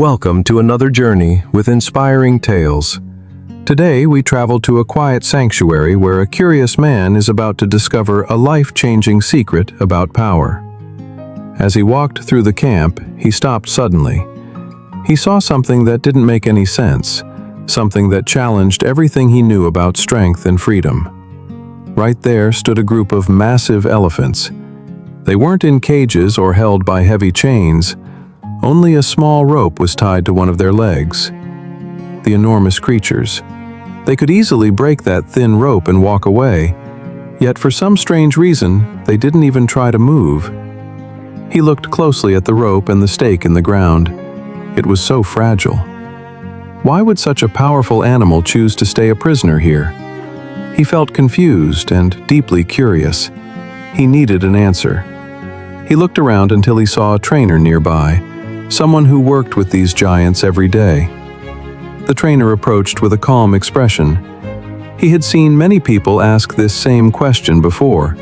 Welcome to another journey with inspiring tales. Today we travel to a quiet sanctuary where a curious man is about to discover a life-changing secret about power. As he walked through the camp, he stopped suddenly. He saw something that didn't make any sense, something that challenged everything he knew about strength and freedom. Right there stood a group of massive elephants. They weren't in cages or held by heavy chains. Only a small rope was tied to one of their legs. The enormous creatures. They could easily break that thin rope and walk away, yet for some strange reason, they didn't even try to move. He looked closely at the rope and the stake in the ground. It was so fragile. Why would such a powerful animal choose to stay a prisoner here? He felt confused and deeply curious. He needed an answer. He looked around until he saw a trainer nearby, someone who worked with these giants every day. The trainer approached with a calm expression. He had seen many people ask this same question before.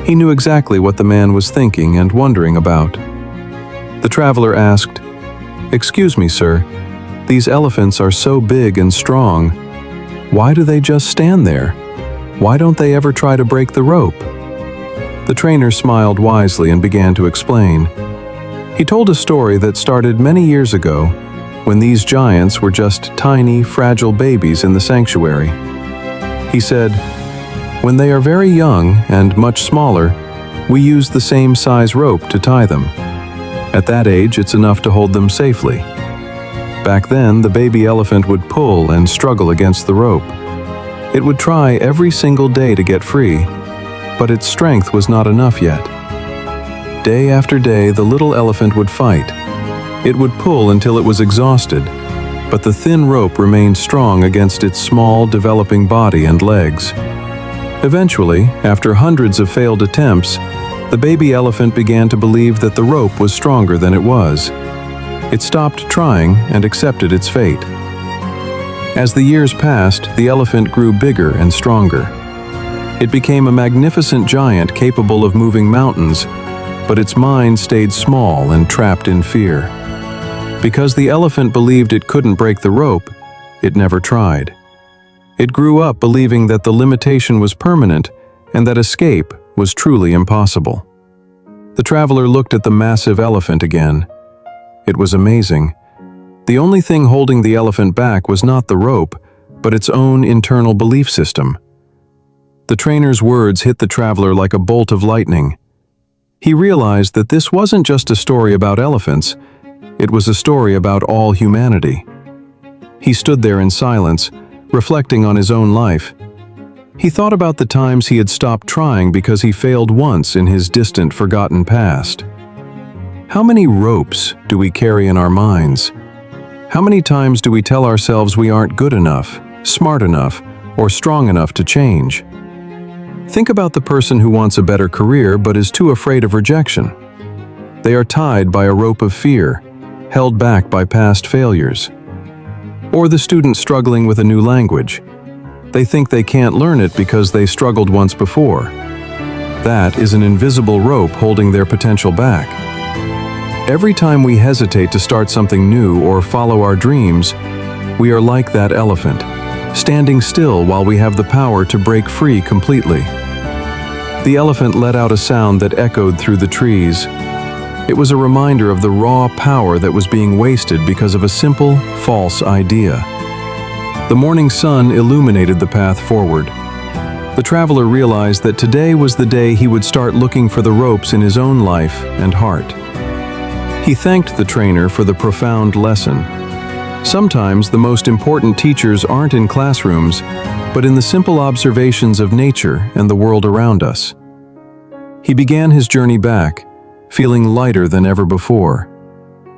He knew exactly what the man was thinking and wondering about. The traveler asked, "Excuse me, sir, these elephants are so big and strong. Why do they just stand there? Why don't they ever try to break the rope?" The trainer smiled wisely and began to explain. He told a story that started many years ago, when these giants were just tiny, fragile babies in the sanctuary. He said, "When they are very young and much smaller, we use the same size rope to tie them. At that age, it's enough to hold them safely. Back then, the baby elephant would pull and struggle against the rope. It would try every single day to get free, but its strength was not enough yet. Day after day, the little elephant would fight. It would pull until it was exhausted, but the thin rope remained strong against its small, developing body and legs. Eventually, after hundreds of failed attempts, the baby elephant began to believe that the rope was stronger than it was. It stopped trying and accepted its fate. As the years passed, the elephant grew bigger and stronger. It became a magnificent giant capable of moving mountains, but its mind stayed small and trapped in fear. Because the elephant believed it couldn't break the rope, it never tried. It grew up believing that the limitation was permanent and that escape was truly impossible. The traveler looked at the massive elephant again. It was amazing. The only thing holding the elephant back was not the rope, but its own internal belief system. The trainer's words hit the traveler like a bolt of lightning. He realized that this wasn't just a story about elephants, it was a story about all humanity. He stood there in silence, reflecting on his own life. He thought about the times he had stopped trying because he failed once in his distant, forgotten past. How many ropes do we carry in our minds? How many times do we tell ourselves we aren't good enough, smart enough, or strong enough to change? Think about the person who wants a better career but is too afraid of rejection. They are tied by a rope of fear, held back by past failures. Or the student struggling with a new language. They think they can't learn it because they struggled once before. That is an invisible rope holding their potential back. Every time we hesitate to start something new or follow our dreams, we are like that elephant, standing still while we have the power to break free completely. The elephant let out a sound that echoed through the trees. It was a reminder of the raw power that was being wasted because of a simple, false idea. The morning sun illuminated the path forward. The traveler realized that today was the day he would start looking for the ropes in his own life and heart. He thanked the trainer for the profound lesson. Sometimes the most important teachers aren't in classrooms, but in the simple observations of nature and the world around us. He began his journey back, feeling lighter than ever before.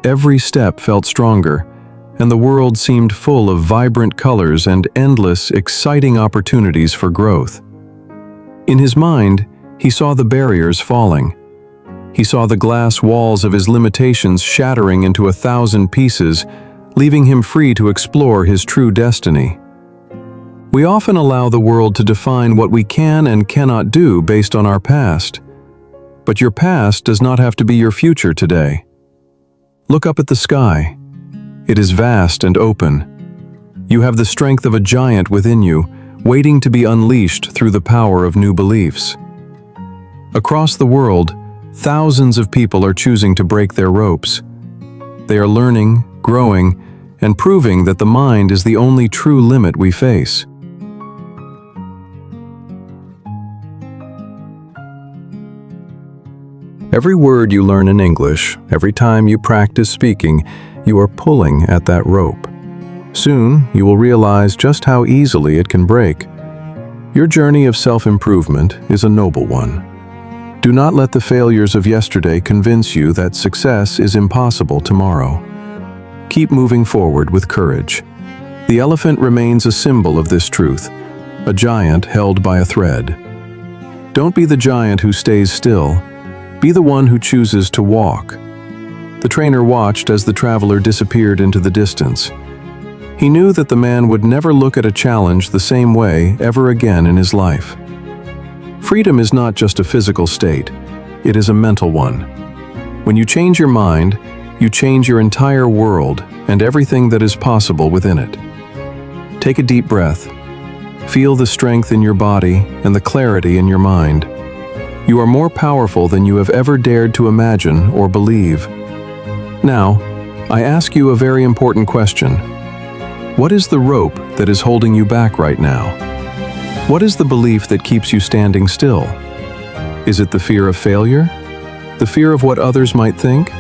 Every step felt stronger, and the world seemed full of vibrant colors and endless, exciting opportunities for growth. In his mind, he saw the barriers falling. He saw the glass walls of his limitations shattering into 1,000 pieces, leaving him free to explore his true destiny. We often allow the world to define what we can and cannot do based on our past. But your past does not have to be your future today. Look up at the sky. It is vast and open. You have the strength of a giant within you, waiting to be unleashed through the power of new beliefs. Across the world, thousands of people are choosing to break their ropes. They are learning, growing, and proving that the mind is the only true limit we face. Every word you learn in English, every time you practice speaking, you are pulling at that rope. Soon, you will realize just how easily it can break. Your journey of self-improvement is a noble one. Do not let the failures of yesterday convince you that success is impossible tomorrow. Keep moving forward with courage. The elephant remains a symbol of this truth, a giant held by a thread. Don't be the giant who stays still. Be the one who chooses to walk. The trainer watched as the traveler disappeared into the distance. He knew that the man would never look at a challenge the same way ever again in his life. Freedom is not just a physical state, it is a mental one. When you change your mind, you change your entire world and everything that is possible within it. Take a deep breath. Feel the strength in your body and the clarity in your mind. You are more powerful than you have ever dared to imagine or believe. Now, I ask you a very important question. What is the rope that is holding you back right now? What is the belief that keeps you standing still? Is it the fear of failure? The fear of what others might think?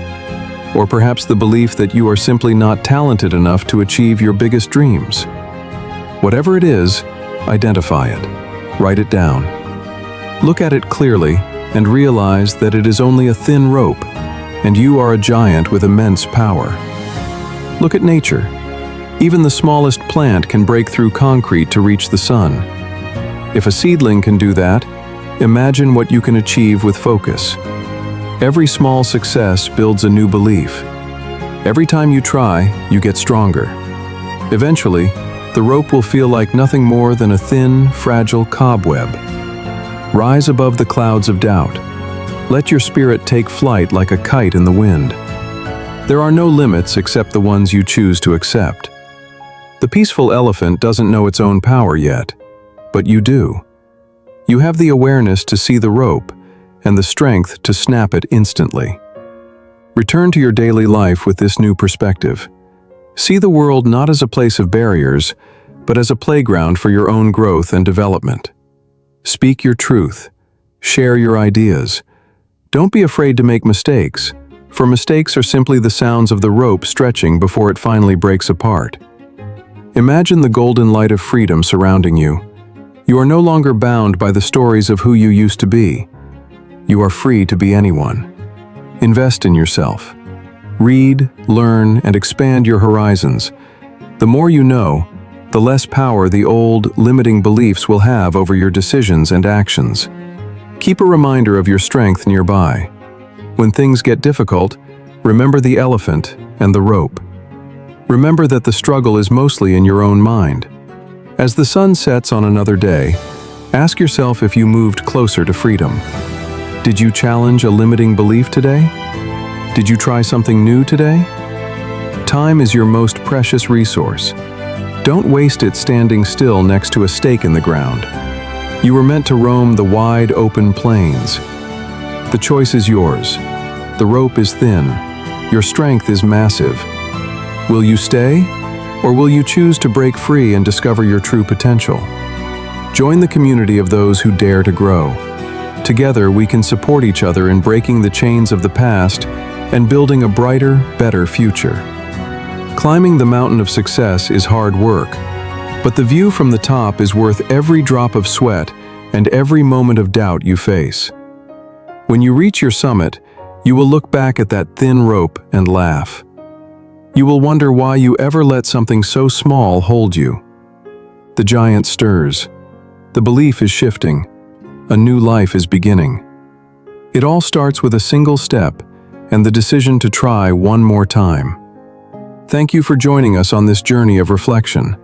Or perhaps the belief that you are simply not talented enough to achieve your biggest dreams? Whatever it is, identify it. Write it down. Look at it clearly and realize that it is only a thin rope, and you are a giant with immense power. Look at nature. Even the smallest plant can break through concrete to reach the sun. If a seedling can do that, imagine what you can achieve with focus. Every small success builds a new belief. Every time you try, you get stronger. Eventually, the rope will feel like nothing more than a thin, fragile cobweb. Rise above the clouds of doubt. Let your spirit take flight like a kite in the wind. There are no limits except the ones you choose to accept. The peaceful elephant doesn't know its own power yet, but you do. You have the awareness to see the rope and the strength to snap it instantly. Return to your daily life with this new perspective. See the world not as a place of barriers, but as a playground for your own growth and development. Speak your truth. Share your ideas. Don't be afraid to make mistakes, for mistakes are simply the sounds of the rope stretching before it finally breaks apart. Imagine the golden light of freedom surrounding you. You are no longer bound by the stories of who you used to be. You are free to be anyone. Invest in yourself. Read, learn, and expand your horizons. The more you know, the less power the old, limiting beliefs will have over your decisions and actions. Keep a reminder of your strength nearby. When things get difficult, remember the elephant and the rope. Remember that the struggle is mostly in your own mind. As the sun sets on another day, ask yourself if you moved closer to freedom. Did you challenge a limiting belief today? Did you try something new today? Time is your most precious resource. Don't waste it standing still next to a stake in the ground. You were meant to roam the wide, open plains. The choice is yours. The rope is thin. Your strength is massive. Will you stay, or will you choose to break free and discover your true potential? Join the community of those who dare to grow. Together, we can support each other in breaking the chains of the past and building a brighter, better future. Climbing the mountain of success is hard work, but the view from the top is worth every drop of sweat and every moment of doubt you face. When you reach your summit, you will look back at that thin rope and laugh. You will wonder why you ever let something so small hold you. The giant stirs. The belief is shifting. A new life is beginning. It all starts with a single step and the decision to try one more time. Thank you for joining us on this journey of reflection.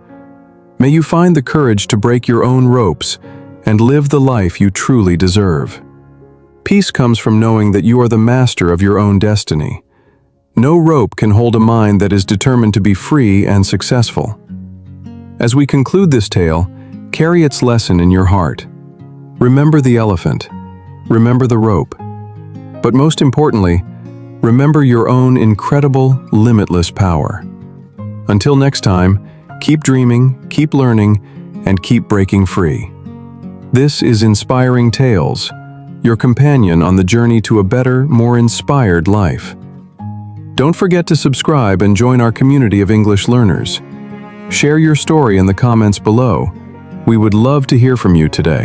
May you find the courage to break your own ropes and live the life you truly deserve. Peace comes from knowing that you are the master of your own destiny. No rope can hold a mind that is determined to be free and successful. As we conclude this tale, carry its lesson in your heart. Remember the elephant. Remember the rope. But most importantly, remember your own incredible, limitless power. Until next time, keep dreaming, keep learning, and keep breaking free. This is Inspiring Tales, your companion on the journey to a better, more inspired life. Don't forget to subscribe and join our community of English learners. Share your story in the comments below. We would love to hear from you today.